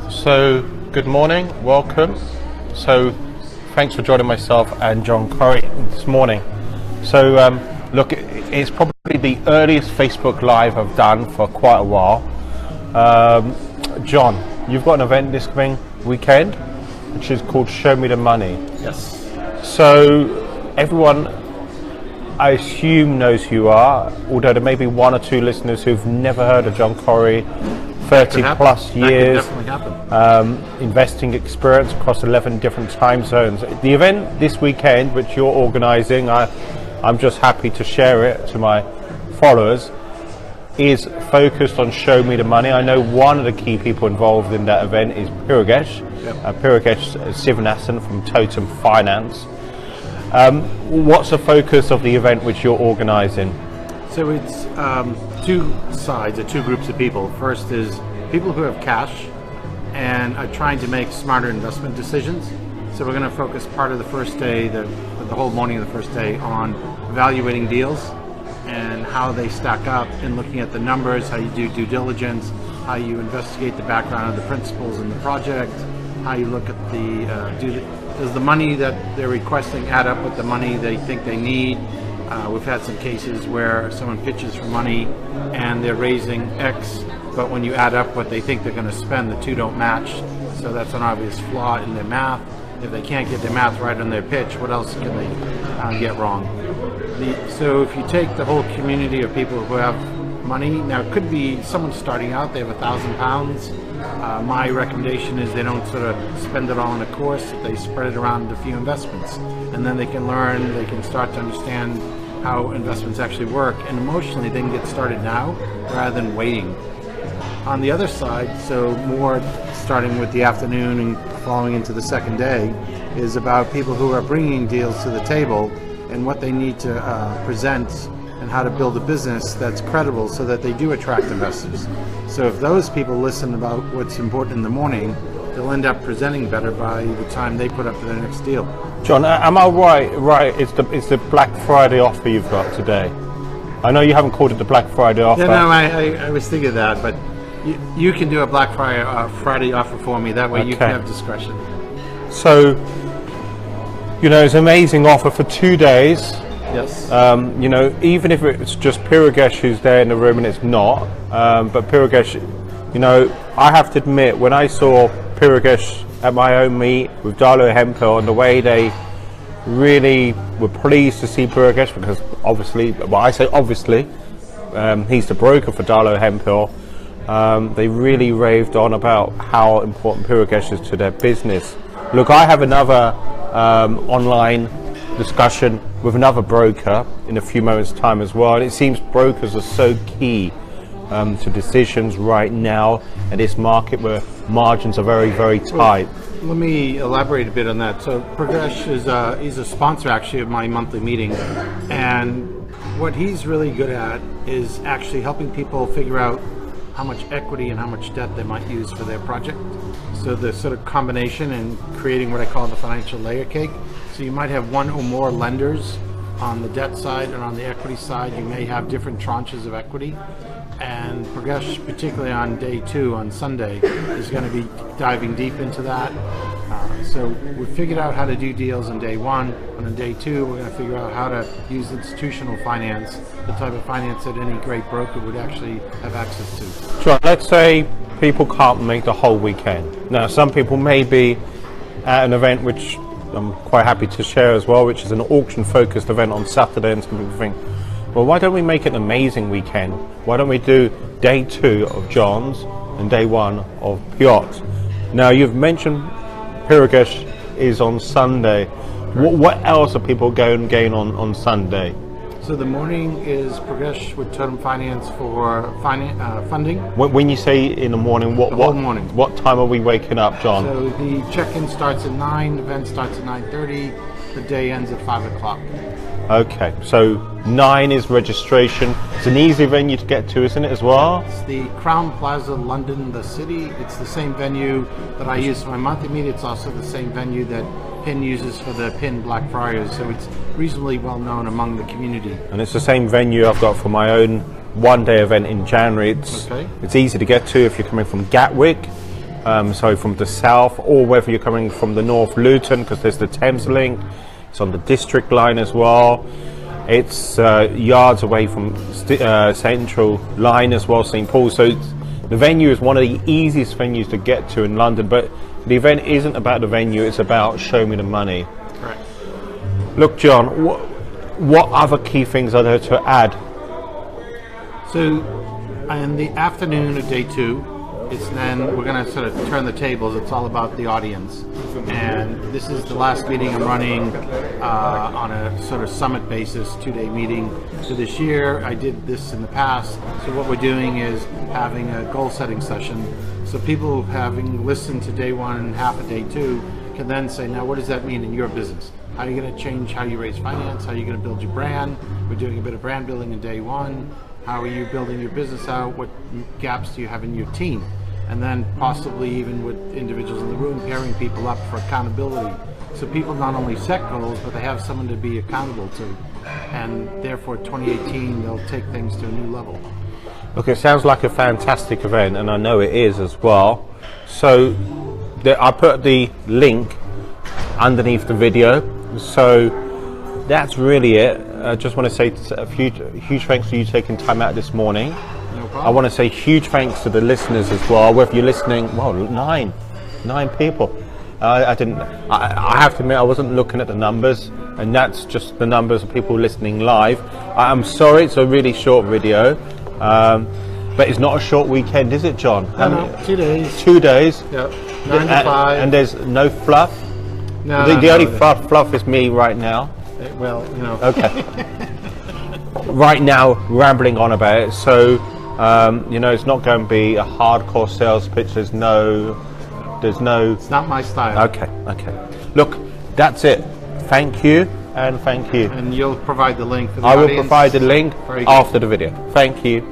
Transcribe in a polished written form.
So, good morning, welcome. So, thanks for joining myself and John Corrie this morning. So, look, it's probably the earliest Facebook Live I've done for quite a while. John, you've got an event this coming weekend, which is called Show Me the Money. Yes. So, everyone, I assume, knows who you are, although there may be one or two listeners who've never heard of John Corrie. 30 plus years, investing experience across 11 different time zones. The event this weekend, which you're organising, I'm just happy to share it to my followers, is focused on Show Me the Money. I know one of the key people involved in that event is Puragesh, Puragesh Sivanathan from Totem Finance. What's the focus of the event which you're organising? So it's two sides, or two groups of people. First is people who have cash and are trying to make smarter investment decisions. So we're going to focus part of the first day, the whole morning of the first day, on evaluating deals and how they stack up, and looking at the numbers, how you do due diligence, how you investigate the background of the principals in the project, how you look at does the money that they're requesting add up with the money they think they need. We've had some cases where someone pitches for money and they're raising X, but when you add up what they think they're going to spend, the two don't match. So that's an obvious flaw in their math. If they can't get their math right on their pitch, what else can they get wrong? So if you take the whole community of people who have money, now it could be someone starting out, they have £1,000. My recommendation is they don't sort of spend it all in a course, they spread it around a few investments. And then they can learn, they can start to understand how investments actually work, and emotionally they can get started now rather than waiting. On the other side, so more starting with the afternoon and following into the second day, is about people who are bringing deals to the table and what they need to present and how to build a business that's credible so that they do attract investors. So if those people listen about what's important in the morning, they'll end up presenting better by the time they put up their next deal. John, am I right? It's the Black Friday offer you've got today. I know you haven't called it the Black Friday offer. Yeah, no, I was thinking of that, but you can do a Black Friday offer for me. That way you can have discretion. So, it's an amazing offer for 2 days. Yes. Even if it's just Puragesh who's there in the room, and it's not, but Puragesh, I have to admit, when I saw Puragesh at my own meet with Darlo Hemphill, and the way they really were pleased to see Puragesh, because obviously, he's the broker for Darlo Hemphill, they really raved on about how important Puragesh is to their business. Look, I have another online discussion with another broker in a few moments' time as well, and it seems brokers are so key to decisions right now in this market where margins are very, very tight. Well, let me elaborate a bit on that. So Puragesh is he's a sponsor actually of my monthly meeting, and what he's really good at is actually helping people figure out how much equity and how much debt they might use for their project. So the sort of combination and creating what I call the financial layer cake. So you might have one or more lenders on the debt side, and on the equity side you may have different tranches of equity. And Puragesh, particularly on day 2, on Sunday, is going to be diving deep into that. So we figured out how to do deals on day 1, and on day 2 we're going to figure out how to use institutional finance, the type of finance that any great broker would actually have access to. John, let's say people can't make the whole weekend. Now, some people may be at an event which I'm quite happy to share as well, which is an auction-focused event on Saturday, and some people think, well, why don't we make it an amazing weekend? Why don't we do day 2 of John's and day 1 of Piotr? Now, you've mentioned Puragesh is on Sunday. What else are people going to gain on Sunday? So the morning is Puragesh with Totem Finance for funding. When you say in the morning, whole morning. What time are we waking up, John? So the check-in starts at 9, the event starts at 9:30, the day ends at 5 o'clock. Okay, so 9 is registration. It's an easy venue to get to, isn't it, as well? It's the Crown Plaza, London, the city. It's the same venue that I use for my monthly meet. It's also the same venue that PIN uses for the PIN Black Friars, so it's reasonably well known among the community. And it's the same venue I've got for my own one-day event in January. It's easy to get to if you're coming from Gatwick. so from the south, or whether you're coming from the north, Luton, because there's the Thames link. It's on the District line as well. It's yards away from Central line as well, St Paul. So the venue is one of the easiest venues to get to in London, but the event isn't about the venue, it's about show me the money. Correct. Look, John, what other key things are there to add? So in the afternoon of day 2, it's then we're going to sort of turn the tables. It's all about the audience, and this is the last meeting I'm running on a sort of summit basis, 2-day meeting. So this year I did this in the past. So what we're doing is having a goal setting session. So people having listened to day 1 and half of day 2 can then say, now what does that mean in your business? How are you going to change how you raise finance? How are you going to build your brand? We're doing a bit of brand building in day 1. How are you building your business out? What gaps do you have in your team? And then possibly even with individuals in the room, pairing people up for accountability. So people not only set goals, but they have someone to be accountable to. And therefore 2018, they'll take things to a new level. Look, it sounds like a fantastic event, and I know it is as well. So I put the link underneath the video. So that's really it. I just want to say a huge thanks for you taking time out this morning. No problem. I want to say huge thanks to the listeners as well. Whether you're listening, well, nine people. I have to admit, I wasn't looking at the numbers, and that's just the numbers of people listening live. I'm sorry, it's a really short video, but it's not a short weekend, is it, John? No, 2 days. 2 days. Yep. 9 to 5. And there's no fluff. No, the only fluff is me right now. Well, you know. Okay. Right now, rambling on about it. So, you know, it's not going to be a hardcore sales pitch. There's no. It's not my style. Okay. Look, that's it. Thank you, and thank you. And you'll provide the link for the I audience? will provide the link after the video. Thank you.